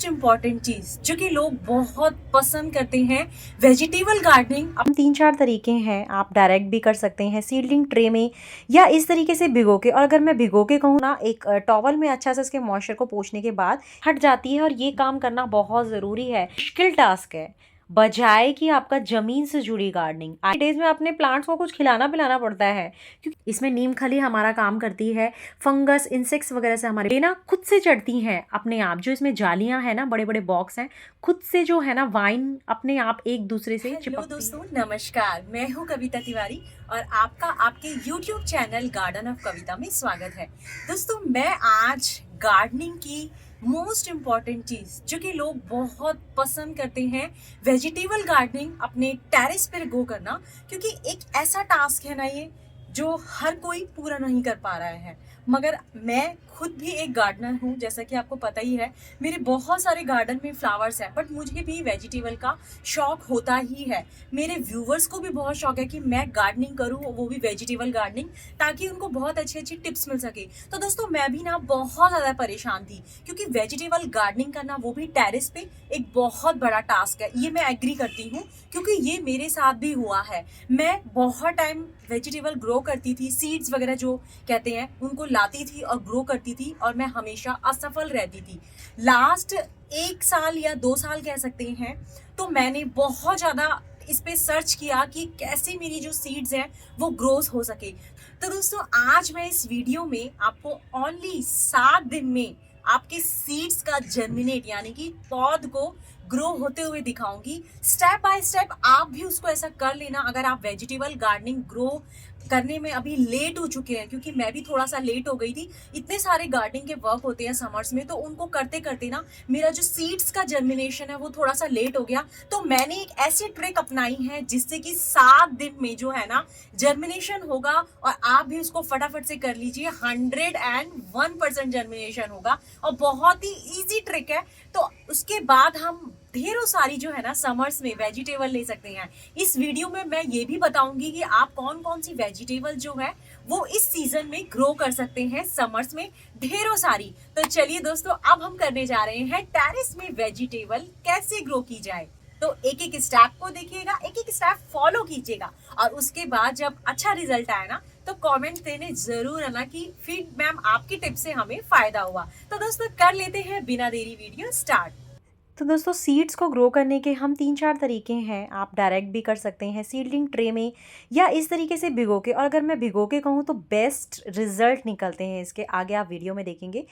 Most important चीज जो कि लोग बहुत पसंद करते हैं, वेजिटेबल गार्डनिंग। अब 3-4 तरीके हैं। आप डायरेक्ट भी कर सकते हैं सीडलिंग ट्रे में, या इस तरीके से भिगो के। और अगर मैं भिगो के कहूँ ना, एक टॉवल में अच्छा से इसके मॉइस्चर को पोंछने के बाद हट जाती है। और ये काम करना बहुत ज़रूरी है, मुश्किल टास्क है, बजाय कि आपका ज़मीन से जुड़ी गार्डनिंग। आज डेज में अपने प्लांट्स को कुछ खिलाना पिलाना पड़ता है, क्योंकि इसमें नीम खली हमारा काम करती है। फंगस, इंसेक्ट्स वगैरह से हमारे ना खुद से चढ़ती हैं अपने आप। जो इसमें जालियां हैं ना, बड़े बड़े बॉक्स हैं, खुद से जो है ना वाइन अपने आप एक दूसरे से हेलो चिपकती दोस्तों, है। नमस्कार। मैं हूं कविता तिवारी और आपका आपके YouTube चैनल गार्डन ऑफ कविता में स्वागत है। दोस्तों, मैं आज गार्डनिंग की मोस्ट इम्पॉर्टेंट चीज जो कि लोग बहुत पसंद करते हैं, वेजिटेबल गार्डनिंग अपने टेरेस पर ग्रो करना, क्योंकि एक ऐसा टास्क है ना ये जो हर कोई पूरा नहीं कर पा रहा है। मगर मैं खुद भी एक गार्डनर हूँ, जैसा कि आपको पता ही है। मेरे बहुत सारे गार्डन में फ्लावर्स हैं, बट मुझे भी वेजिटेबल का शौक होता ही है। मेरे व्यूवर्स को भी बहुत शौक है कि मैं गार्डनिंग करूँ, वो भी वेजिटेबल गार्डनिंग, ताकि उनको बहुत अच्छी अच्छी टिप्स मिल सके। तो दोस्तों, मैं भी ना बहुत ज़्यादा परेशान थी, क्योंकि वेजिटेबल गार्डनिंग करना, वो भी टेरेस पे, एक बहुत बड़ा टास्क है। ये मैं एग्री करती हूँ, क्योंकि ये मेरे साथ भी हुआ है। मैं बहुत टाइम वेजिटेबल ग्रो करती थी, सीड्स वगैरह जो कहते हैं उनको लाती थी और ग्रो करती थी, और मैं हमेशा असफल रहती थी। लास्ट 1 साल या 2 साल कह सकते हैं, तो मैंने बहुत ज़्यादा इस पे सर्च किया कि कैसे मेरी जो सीड्स हैं वो ग्रोथ हो सके। तो दोस्तों, आज मैं इस वीडियो में आपको ओनली 7 दिन में आपके सीड्स का जर्मिनेट, यानी कि पौध को ग्रो होते हुए दिखाऊंगी। स्टेप बाय स्टेप आप भी उसको ऐसा कर लेना। अगर आप वेजिटेबल गार्डनिंग ग्रो करने में अभी लेट हो चुके हैं, क्योंकि मैं भी थोड़ा सा लेट हो गई थी। इतने सारे गार्डनिंग के वर्क होते हैं समर्स में, तो उनको करते करते ना मेरा जो सीड्स का जर्मिनेशन है वो थोड़ा सा लेट हो गया। तो मैंने एक ऐसी ट्रिक अपनाई है जिससे कि 7 दिन में जो है ना जर्मिनेशन होगा, और आप भी उसको फटाफट से कर लीजिए। 101% जर्मिनेशन होगा, और बहुत ही ईजी ट्रिक है। तो उसके बाद हम ढेरों सारी जो है ना समर्स में वेजिटेबल ले सकते हैं। इस वीडियो में मैं ये भी बताऊंगी कि आप कौन कौन सी वेजिटेबल जो है वो इस सीजन में ग्रो कर सकते हैं, समर्स में ढेरों सारी। तो चलिए दोस्तों, अब हम करने जा रहे हैं टेरेस में वेजिटेबल कैसे ग्रो की जाए। तो एक एक स्टेप को देखिएगा, एक एक स्टेप फॉलो कीजिएगा, और उसके बाद जब अच्छा रिजल्ट आए ना, तो कमेंट देने जरूर आना कि फीड मैम आपकी टिप से हमें फायदा हुआ। तो दोस्तों, कर लेते हैं बिना देरी वीडियो स्टार्ट। तो दोस्तों, सीड्स को ग्रो करने के हम 3-4 तरीके हैं। आप डायरेक्ट भी कर सकते हैं सीडलिंग ट्रे में, या इस तरीके से भिगो के। और अगर मैं भिगो के कहूँ तो बेस्ट रिजल्ट निकलते हैं इसके, आगे आप वीडियो में देखेंगे।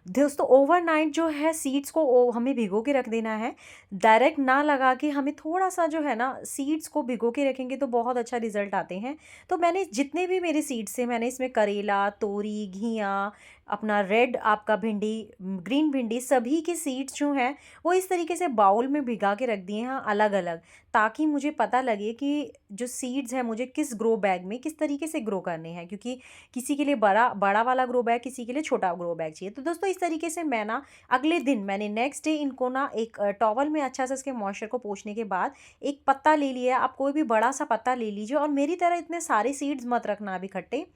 दोस्तों, ओवरनाइट जो है सीड्स को हमें भिगो के रख देना है। डायरेक्ट ना लगा के हमें थोड़ा सा जो है ना सीड्स को भिगो के रखेंगे तो बहुत अच्छा रिजल्ट आते हैं। तो मैंने जितने भी मेरे सीड्स थे, मैंने इसमें करेला, तोरी, घिया, अपना रेड आपका भिंडी, ग्रीन भिंडी, सभी के सीड्स जो हैं वो इस तरीके से बाउल में भिगा के रख दिए हैं अलग अलग, ताकि मुझे पता लगे कि जो सीड्स हैं मुझे किस ग्रो बैग में किस तरीके से ग्रो करने हैं। क्योंकि किसी के लिए बड़ा बड़ा वाला ग्रो बैग, किसी के लिए छोटा ग्रो बैग चाहिए। तो दोस्तों, इस तरीके से मैं ना अगले दिन, मैंने नेक्स्ट डे इनको ना एक टॉवल में अच्छा से इसके मॉइस्चर को पोंछने के बाद एक पत्ता ले लिया। आप कोई भी बड़ा सा पत्ता ले लीजिए, और मेरी तरह इतने सारे सीड्स मत रखना अब इकट्ठे।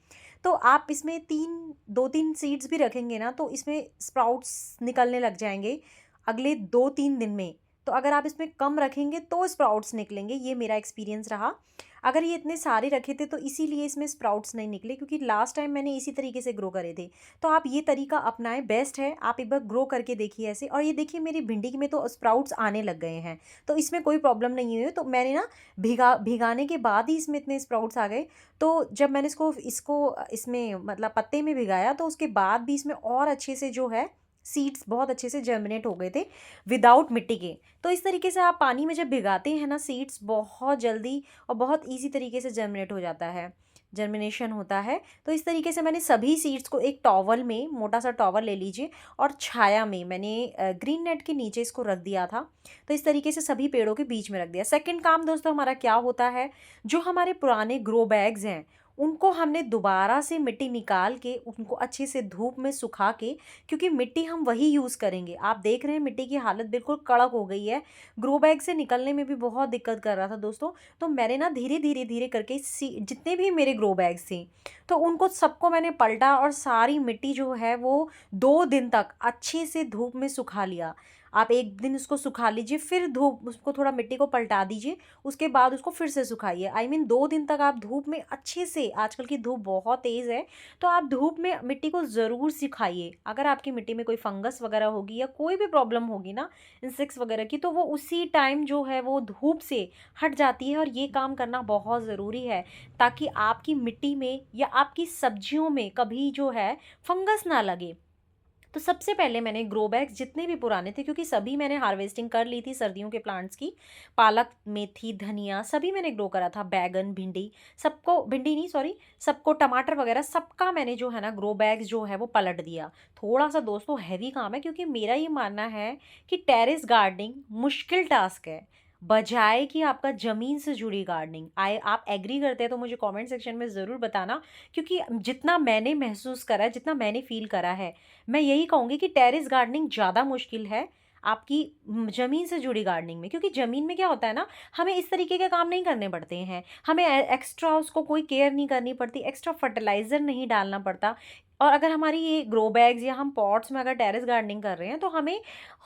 तो आप इसमें 2-3 सीड्स भी रखेंगे ना, तो इसमें स्प्राउट्स निकलने लग जाएंगे अगले 2-3 दिन में। तो अगर आप इसमें कम रखेंगे तो स्प्राउट्स निकलेंगे, ये मेरा एक्सपीरियंस रहा। अगर ये इतने सारे रखे थे तो इसीलिए इसमें स्प्राउट्स नहीं निकले, क्योंकि लास्ट टाइम मैंने इसी तरीके से ग्रो करे थे। तो आप ये तरीका अपनाएं, बेस्ट है। आप एक बार ग्रो करके देखिए ऐसे। और ये देखिए, मेरी भिंडी में तो स्प्राउट्स आने लग गए हैं, तो इसमें कोई प्रॉब्लम नहीं हुई। तो मैंने ना भिगाने के बाद ही इसमें इतने स्प्राउट्स आ गए। तो जब मैंने इसको इसको इसमें मतलब पत्ते में भिगाया, तो उसके बाद भी इसमें और अच्छे से जो है सीड्स बहुत अच्छे से जर्मिनेट हो गए थे विदाउट मिट्टी के। तो इस तरीके से आप पानी में जब भिगाते हैं ना, सीड्स बहुत जल्दी और बहुत इजी तरीके से जर्मिनेट हो जाता है, जर्मिनेशन होता है। तो इस तरीके से मैंने सभी सीड्स को एक टॉवल में, मोटा सा टॉवल ले लीजिए, और छाया में मैंने ग्रीन नेट के नीचे इसको रख दिया था। तो इस तरीके से सभी पेड़ों के बीच में रख दिया। सेकंड काम दोस्तों हमारा क्या होता है, जो हमारे पुराने ग्रो बैग्स हैं उनको हमने दोबारा से मिट्टी निकाल के उनको अच्छे से धूप में सुखा के, क्योंकि मिट्टी हम वही यूज़ करेंगे। आप देख रहे हैं मिट्टी की हालत बिल्कुल कड़क हो गई है, ग्रो बैग से निकलने में भी बहुत दिक्कत कर रहा था दोस्तों। तो मैंने ना धीरे धीरे धीरे करके जितने भी मेरे ग्रो बैग्स थे, तो उनको सबको मैंने पलटा, और सारी मिट्टी जो है वो 2 दिन तक अच्छे से धूप में सुखा लिया। आप एक दिन उसको सुखा लीजिए, फिर धूप उसको थोड़ा मिट्टी को पलटा दीजिए, उसके बाद उसको फिर से सुखाइए। आई मीन 2 दिन तक आप धूप में अच्छे से, आजकल की धूप बहुत तेज़ है, तो आप धूप में मिट्टी को ज़रूर सुखाइए। अगर आपकी मिट्टी में कोई फंगस वगैरह होगी या कोई भी प्रॉब्लम होगी ना इंसेक्ट्स वगैरह की, तो वो उसी टाइम जो है वो धूप से हट जाती है, और ये काम करना बहुत ज़रूरी है ताकि आपकी मिट्टी में या आपकी सब्जियों में कभी जो है फंगस ना लगे। तो सबसे पहले मैंने ग्रो बैग्स जितने भी पुराने थे, क्योंकि सभी मैंने हार्वेस्टिंग कर ली थी सर्दियों के प्लांट्स की, पालक, मेथी, धनिया सभी मैंने ग्रो करा था, बैगन, भिंडी, सबको, भिंडी नहीं सॉरी, सबको, टमाटर वगैरह सबका मैंने जो है ना ग्रो बैग्स जो है वो पलट दिया। थोड़ा सा दोस्तों हैवी काम है, क्योंकि मेरा ये मानना है कि टेरेस गार्डनिंग मुश्किल टास्क है बजाय कि आपका ज़मीन से जुड़ी गार्डनिंग। आए आप एग्री करते हैं तो मुझे कमेंट सेक्शन में ज़रूर बताना, क्योंकि जितना मैंने महसूस करा है, जितना मैंने फ़ील करा है, मैं यही कहूँगी कि टेरेस गार्डनिंग ज़्यादा मुश्किल है आपकी ज़मीन से जुड़ी गार्डनिंग में। क्योंकि ज़मीन में क्या होता है ना, हमें इस तरीके के काम नहीं करने पड़ते हैं, हमें एक्स्ट्रा उसको कोई केयर नहीं करनी पड़ती, एक्स्ट्रा फर्टिलाइज़र नहीं डालना पड़ता। और अगर हमारी ये ग्रो बैग्स या हम पॉट्स में अगर टेरेस गार्डनिंग कर रहे हैं, तो हमें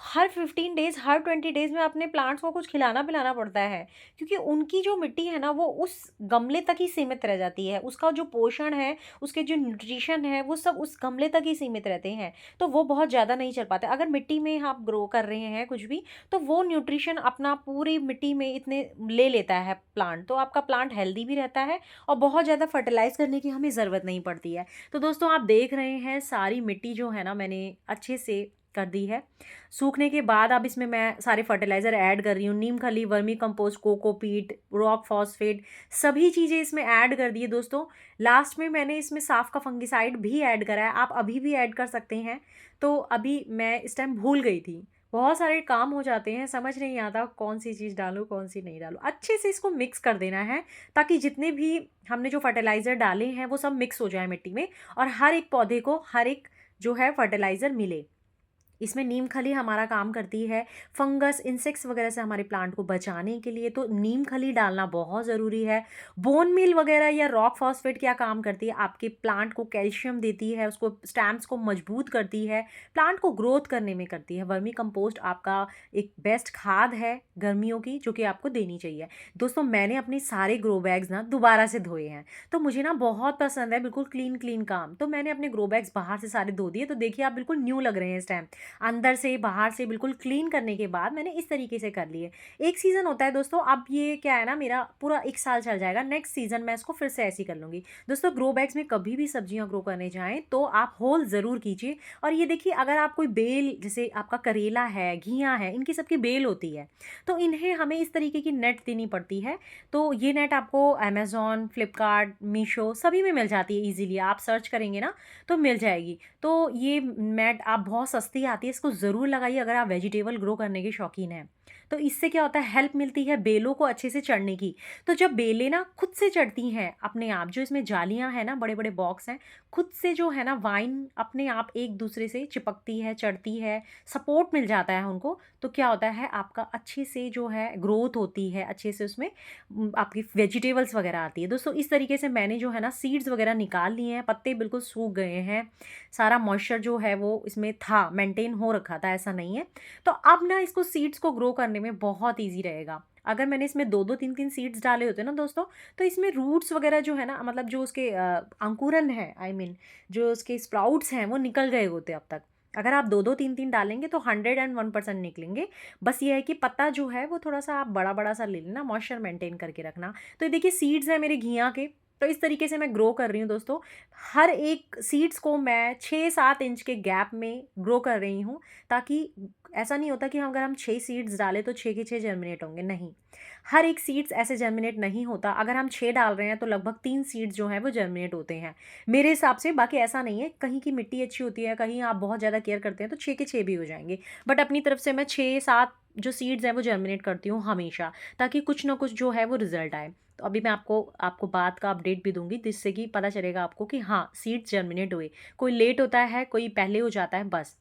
हर 15 डेज़, हर 20 डेज़ में अपने प्लांट्स को कुछ खिलाना पिलाना पड़ता है, क्योंकि उनकी जो मिट्टी है ना वो उस गमले तक ही सीमित रह जाती है, उसका जो पोषण है, उसके जो न्यूट्रिशन है, वो सब उस गमले तक ही सीमित रहते हैं, तो वो बहुत ज़्यादा नहीं चल पाते। अगर मिट्टी में आप ग्रो कर रहे हैं कुछ भी, तो वो न्यूट्रिशन अपना पूरी मिट्टी में इतने ले लेता है प्लांट, तो आपका प्लांट हेल्दी भी रहता है और बहुत ज़्यादा फर्टिलाइज़ करने की हमें ज़रूरत नहीं पड़ती है। तो दोस्तों आप देख रहे हैं सारी मिट्टी जो है ना मैंने अच्छे से कर दी है। सूखने के बाद अब इसमें मैं सारे फर्टिलाइज़र ऐड कर रही हूँ, नीम खली, vermi compost, cocopeat, rock phosphate, सभी चीज़ें इसमें ऐड कर दी है दोस्तों। लास्ट में मैंने इसमें साफ का फंगिसाइड भी ऐड करा है, आप अभी भी ऐड कर सकते हैं। तो अभी मैं इस टाइम भूल गई थी, बहुत सारे काम हो जाते हैं, समझ नहीं आता कौन सी चीज़ डालूँ कौन सी नहीं डालूँ। अच्छे से इसको मिक्स कर देना है ताकि जितने भी हमने जो फर्टिलाइज़र डाले हैं वो सब मिक्स हो जाए मिट्टी में, और हर एक पौधे को हर एक जो है फर्टिलाइज़र मिले। इसमें नीम खली हमारा काम करती है फंगस, इंसेक्ट्स वगैरह से हमारे प्लांट को बचाने के लिए, तो नीम खली डालना बहुत ज़रूरी है। बोन मील वगैरह या रॉक फॉस्फेट क्या काम करती है, आपके प्लांट को कैल्शियम देती है, उसको स्टैम्स को मजबूत करती है, प्लांट को ग्रोथ करने में करती है। वर्मी कंपोस्ट आपका एक बेस्ट खाद है गर्मियों की, जो कि आपको देनी चाहिए। दोस्तों मैंने अपने सारे ग्रो बैग्स ना दोबारा से धोए हैं, तो मुझे ना बहुत पसंद है बिल्कुल क्लीन क्लीन काम, तो मैंने अपने ग्रो बैग्स बाहर से सारे धो दिए। तो देखिए आप बिल्कुल न्यू लग रहे हैं इस टाइम, अंदर से बाहर से बिल्कुल क्लीन करने के बाद मैंने इस तरीके से कर लिए। एक सीज़न होता है दोस्तों, अब ये क्या है ना, मेरा पूरा 1 साल चल जाएगा, नेक्स्ट सीज़न मैं इसको फिर से ऐसे ही कर लूँगी। दोस्तों ग्रो बैग्स में कभी भी सब्जियाँ ग्रो करने जाएँ तो आप होल ज़रूर कीजिए। और ये देखिए, अगर आप कोई बेल, जैसे आपका करेला है, घिया है, इनकी सबकी बेल होती है, तो इन्हें हमें इस तरीके की नेट देनी पड़ती है। तो ये नेट आपको अमेज़न, फ्लिपकार्ट, मीशो सभी में मिल जाती है ईज़िली, आप सर्च करेंगे ना तो मिल जाएगी। तो ये मैट आप बहुत सस्ती आती है, इसको ज़रूर लगाइए अगर आप वेजिटेबल ग्रो करने के शौकीन हैं। तो इससे क्या होता है, हेल्प मिलती है बेलों को अच्छे से चढ़ने की। तो जब बेलें ना खुद से चढ़ती हैं अपने आप, जो इसमें जालियाँ हैं ना, बड़े बड़े बॉक्स हैं, खुद से जो है ना वाइन अपने आप एक दूसरे से चिपकती है, चढ़ती है, सपोर्ट मिल जाता है उनको, तो क्या होता है आपका अच्छे से जो है ग्रोथ होती है, अच्छे से उसमें आपकी वेजिटेबल्स वगैरह आती है। दोस्तों इस तरीके से मैंने जो है ना सीड्स वगैरह निकाल लिए हैं, पत्ते बिल्कुल सूख गए हैं, सारा मॉइस्चर जो है वो इसमें था, मेंटेन हो रखा था, ऐसा नहीं है। तो अब ना इसको सीड्स को ग्रो करने में बहुत ईजी रहेगा। अगर मैंने इसमें 2-2 3-3 सीड्स डाले होते ना दोस्तों, तो इसमें रूट्स वगैरह जो है ना, मतलब जो उसके अंकुरन है, आई मीन जो उसके स्प्राउट्स हैं वो निकल गए होते अब तक। अगर आप 2-2 3-3 डालेंगे तो 101% निकलेंगे। बस ये है कि पत्ता जो है वो थोड़ा-सा आप बड़ा-बड़ा सा ले लेना, मॉइस्चर मेंटेन करके रखना। तो ये देखिए सीड्स हैं मेरे घिया के, तो इस तरीके से मैं ग्रो कर रही हूँ दोस्तों। हर एक सीड्स को मैं 6-7 इंच के गैप में ग्रो कर रही हूँ, ताकि ऐसा नहीं होता कि हम अगर हम 6 सीड्स डालें तो 6 के 6 जर्मिनेट होंगे, नहीं। हर एक सीड्स ऐसे जर्मिनेट नहीं होता, अगर हम 6 डाल रहे हैं तो लगभग 3 सीड्स जो हैं वो जर्मिनेट होते हैं मेरे हिसाब से। बाकी ऐसा नहीं है, कहीं की मिट्टी अच्छी होती है, कहीं आप बहुत ज़्यादा केयर करते हैं तो 6 के 6 भी हो जाएंगे। बट अपनी तरफ से मैं 6-7 जो सीड्स हैं वो जर्मिनेट करती हूँ हमेशा, ताकि कुछ ना कुछ जो है वो रिजल्ट आए। तो अभी मैं आपको आपको बात का अपडेट भी दूंगी, जिससे कि पता चलेगा आपको कि हाँ सीड्स जर्मिनेट हुए। कोई लेट होता है, कोई पहले हो जाता है, बस।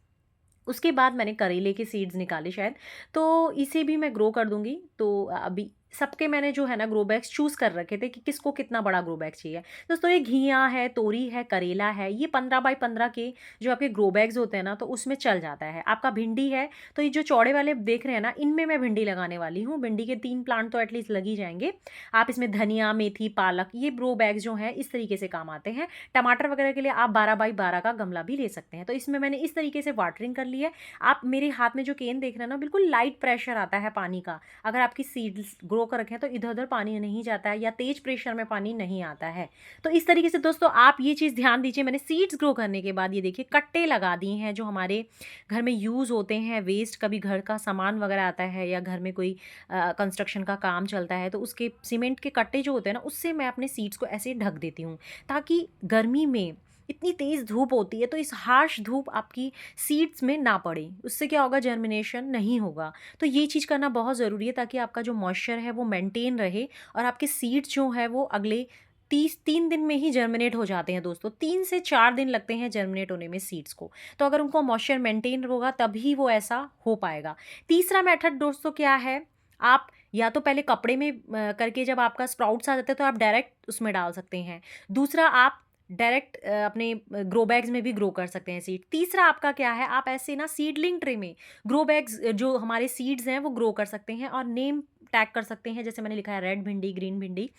उसके बाद मैंने करेले के सीड्स निकाले शायद, तो इसे भी मैं ग्रो कर दूंगी। तो अभी सबके मैंने जो है ना ग्रो बैग्स चूज़ कर रखे थे कि किसको कितना बड़ा ग्रो बैग चाहिए। दोस्तों, ये घिया है, तोरी है, करेला है, ये 15 बाई 15 के जो आपके ग्रो बैग्स होते हैं ना, तो उसमें चल जाता है। आपका भिंडी है, तो ये जो चौड़े वाले देख रहे हैं ना, इनमें मैं भिंडी लगाने वाली हूँ। भिंडी के 3 प्लांट तो एटलीस्ट लग ही जाएंगे। आप इसमें धनिया, मेथी, पालक, ये ग्रो बैग जो हैं इस तरीके से काम आते हैं। टमाटर वगैरह के लिए आप 12 बाई 12 का गमला भी ले सकते हैं। तो इसमें मैंने इस तरीके से वाटरिंग कर ली है। आप मेरे हाथ में जो केन देख रहे हैं ना, बिल्कुल लाइट प्रेशर आता है पानी का। अगर आपकी सीड्स ग्रो कर रखे हैं तो इधर उधर पानी नहीं जाता है या तेज प्रेशर में पानी नहीं आता है। तो इस तरीके से दोस्तों आप ये चीज़ ध्यान दीजिए। मैंने सीड्स ग्रो करने के बाद ये देखिए कट्टे लगा दिए हैं जो हमारे घर में यूज़ होते हैं। वेस्ट कभी घर का सामान वगैरह आता है या घर में कोई कंस्ट्रक्शन का काम चलता है, तो उसके सीमेंट के कट्टे जो होते हैं ना, उससे मैं अपने सीड्स को ऐसे ढक देती हूँ, ताकि गर्मी में इतनी तेज़ धूप होती है तो इस हार्श धूप आपकी सीड्स में ना पड़े। उससे क्या होगा, जर्मिनेशन नहीं होगा। तो ये चीज़ करना बहुत ज़रूरी है ताकि आपका जो मॉइस्चर है वो मेंटेन रहे और आपके सीड्स जो है वो अगले 3 दिन में ही जर्मिनेट हो जाते हैं दोस्तों। 3 से 4 दिन लगते हैं जर्मिनेट होने में सीड्स को। तो अगर उनको मॉइस्चर मेंटेन होगा तभी वो ऐसा हो पाएगा। तीसरा मेथड दोस्तों क्या है, आप या तो पहले कपड़े में करके जब आपका स्प्राउट्स आ जाते हैं तो आप डायरेक्ट उसमें डाल सकते हैं। दूसरा, आप डायरेक्ट अपने ग्रो बैग्स में भी ग्रो कर सकते हैं सीड। तीसरा आपका क्या है, आप ऐसे ना सीडलिंग ट्रे में ग्रो बैग्स जो हमारे सीड्स हैं वो ग्रो कर सकते हैं और नेम टैग कर सकते हैं। जैसे मैंने लिखा है रेड भिंडी, ग्रीन भिंडी,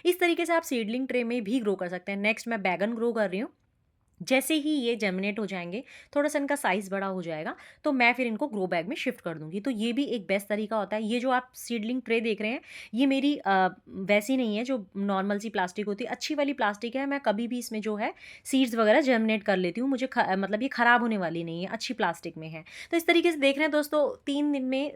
इस तरीके से आप सीडलिंग ट्रे में भी ग्रो कर सकते हैं। नेक्स्ट मैं बैगन ग्रो कर रही हूँ। जैसे ही ये जर्मिनेट हो जाएंगे, थोड़ा सा इनका साइज़ बड़ा हो जाएगा, तो मैं फिर इनको ग्रो बैग में शिफ्ट कर दूंगी। तो ये भी एक बेस्ट तरीका होता है। ये जो आप सीडलिंग ट्रे देख रहे हैं, ये मेरी वैसी नहीं है जो नॉर्मल सी प्लास्टिक होती है, अच्छी वाली प्लास्टिक है। मैं कभी भी इसमें जो है सीड्स वगैरह जर्मिनेट कर लेती हूँ। मुझे मतलब ये ख़राब होने वाली नहीं है, अच्छी प्लास्टिक में है। तो इस तरीके से देख रहे हैं दोस्तों,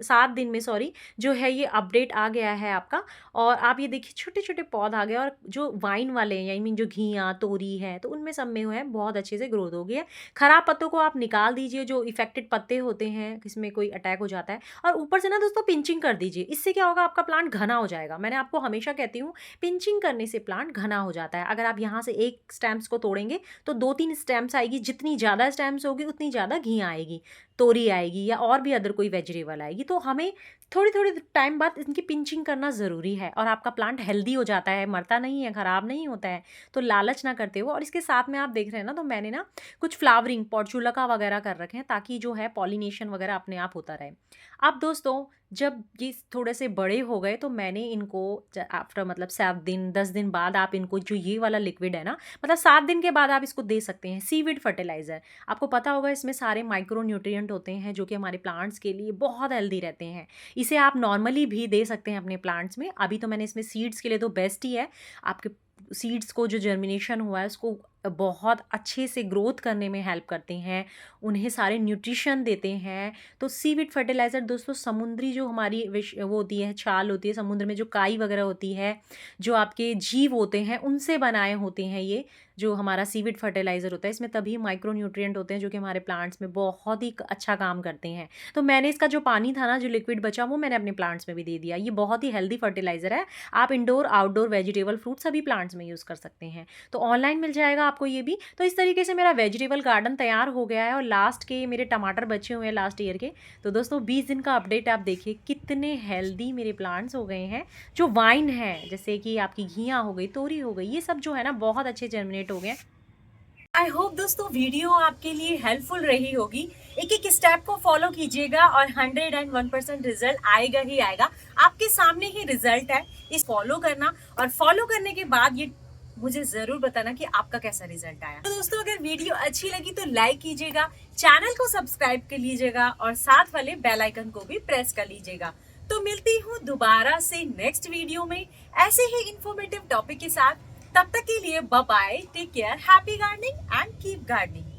7 दिन में सॉरी जो है ये अपडेट आ गया है आपका। और आप ये देखिए छोटे छोटे पौध आ गए और जो वाइन वाले हैं, आई मीन जो घिया, तोरी है, तो उनमें सब में है बहुत अच्छे से ग्रोथ हो गई है। खराब पत्तों को आप निकाल दीजिए, जो इफेक्टेड पत्ते होते हैं किसमें कोई अटैक हो जाता है, और ऊपर से ना दोस्तों पिंचिंग कर दीजिए। इससे क्या होगा, आपका प्लांट घना हो जाएगा। मैंने आपको हमेशा कहती हूँ, पिंचिंग करने से प्लांट घना हो जाता है। अगर आप यहाँ से एक स्टेम्स को तोड़ेंगे तो 2-3 स्टेम्स आएगी। जितनी ज़्यादा स्टेम्स होगी उतनी ज़्यादा घिया आएगी, तोरी आएगी या और भी अदर कोई वेजिटेबल आएगी। तो हमें थोड़ी थोड़ी टाइम बाद इनकी पिंचिंग करना ज़रूरी है और आपका प्लांट हेल्दी हो जाता है, मरता नहीं है, ख़राब नहीं होता है। तो लालच ना करते हो। और इसके साथ में आप देख रहे हैं ना, तो मैंने ना कुछ फ्लावरिंग पॉर्चुलका वगैरह कर रखे हैं ताकि जो है पॉलिनेशन वगैरह अपने आप होता रहे। अब दोस्तों जब ये थोड़े से बड़े हो गए तो मैंने इनको आफ्टर मतलब 7 दिन 10 दिन बाद आप इनको जो ये वाला लिक्विड है ना, मतलब 7 दिन के बाद आप इसको दे सकते हैं, सीविड फर्टिलाइज़र। आपको पता होगा इसमें सारे माइक्रो न्यूट्रिएंट होते हैं जो कि हमारे प्लांट्स के लिए बहुत हेल्दी रहते हैं। इसे आप नॉर्मली भी दे सकते हैं अपने प्लांट्स में। अभी तो मैंने इसमें सीड्स के लिए तो बेस्ट ही है। आपके सीड्स को जो जर्मिनेशन हुआ है उसको बहुत अच्छे से ग्रोथ करने में हेल्प करते हैं, उन्हें सारे न्यूट्रिशन देते हैं। तो सीविड फर्टिलाइज़र दोस्तों समुद्री जो हमारी वो होती है, छाल होती है समुद्र में, जो काई वगैरह होती है, जो आपके जीव होते हैं उनसे बनाए होते हैं। ये जो हमारा सीविड फर्टिलाइज़र होता है, इसमें तभी माइक्रो न्यूट्रिएंट होते हैं जो कि हमारे प्लांट्स में बहुत ही अच्छा काम करते हैं। तो मैंने इसका जो पानी था ना, जो लिक्विड बचा, वो मैंने अपने प्लांट्स में भी दे दिया। ये बहुत ही हेल्दी फर्टिलाइज़र है। आप इंडोर आउटडोर वेजिटेबल फ्रूट सभी प्लांट्स में यूज़ कर सकते हैं। तो ऑनलाइन मिल जाएगा आपको ये भी। तो इस तरीके से मेरा वेजिटेबल गार्डन तैयार हो गया है और लास्ट के मेरे टमाटर बचे हुए हैं लास्ट ईयर के। तो दोस्तों 20 दिन का अपडेट आप देखिए कितने हेल्दी मेरे प्लांट्स हो गए हैं। जो वाइन है, जैसे कि आपकी घिया हो गई, तोरी हो गई, ये सब जो है ना बहुत अच्छे जर्मिनेट हो गए। आई होप दोस्तों वीडियो आपके लिए हेल्पफुल रही होगी। एक एक स्टेप को फॉलो कीजिएगा और 101% रिजल्ट आएगा ही आएगा। आपके सामने ही रिजल्ट है, इस फॉलो करना और फॉलो करने के बाद ये मुझे जरूर बताना कि आपका कैसा रिजल्ट आया। तो दोस्तों अगर वीडियो अच्छी लगी तो लाइक कीजिएगा, चैनल को सब्सक्राइब कर लीजिएगा और साथ वाले बेल आइकन को भी प्रेस कर लीजिएगा। तो मिलती हूँ दोबारा से नेक्स्ट वीडियो में ऐसे ही इंफॉर्मेटिव टॉपिक के साथ। तब तक के लिए bye bye, take care, happy gardening and keep gardening.